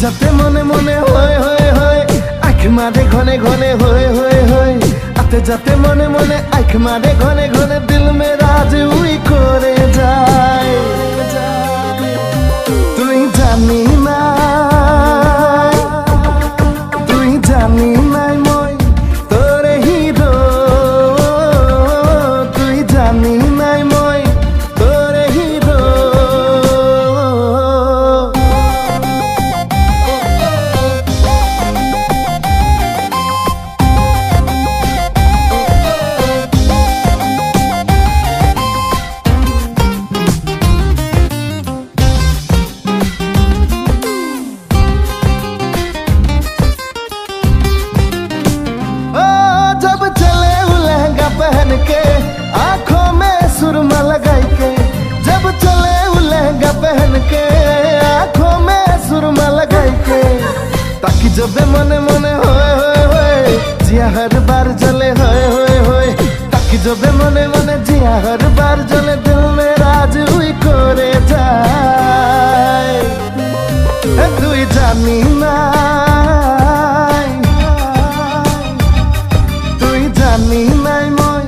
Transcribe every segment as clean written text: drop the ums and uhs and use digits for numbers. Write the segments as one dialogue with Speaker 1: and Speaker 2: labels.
Speaker 1: যাতে মনে মনে হয় হয় হয় আখ মারে ঘনে ঘনে হয় হয় হয় আতে যাতে মনে মনে আখ মারে ঘনে ঘনে দিল মে রাজ উই করে যায় তুই জানি না তুই জানি নাই মই তোরে হিরো তুই জানি নাই মই তোরে হিরো पहन के आंखों में सुरमा लगाई के जब चले वो लहंगा पहन के आंखों में सुरमा लगाई के ताकि जब मने मने होए होए होए जिया हर बार जले होए होए होए ताकि जब मने मने जिया हर बार जले दिल में राज हुई करे जाए তুই জানি না তুই জানি নাই মই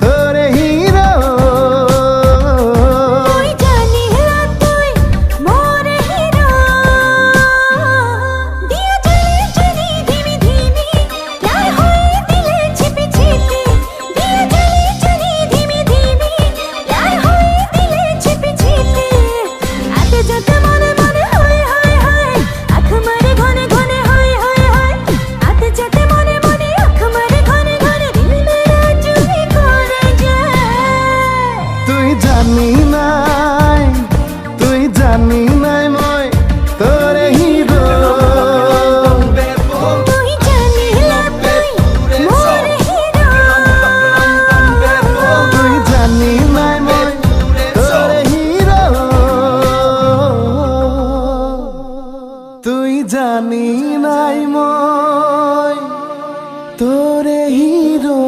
Speaker 1: তোরে হিরো
Speaker 2: তুই জানি না তুই মোরে হিরো দিয়া চলে চলি ধিমি ধিমি প্যার হয়ে দিলে ছিপে ছিপে দিয়া চলে চলি ধিমি ধিমি প্যার হয়ে দিলে ছিপে ছিপে আতে যত মনে মনে হয় হয় হয় আখ মারে ঘনে ঘনে হয় হয় হয় আতে যত মনে মনে আখ মারে ঘনে ঘনে দিল মেরা চুরি করে যায়
Speaker 1: তুই জানি নাই তুই জানি নাই মই তোরে হিরো
Speaker 2: তুই জানি না তুই মোরে হিরো
Speaker 1: তুই জানি নাই মই তোরে হিরো তুই জানি নাই মই তোরে হিরো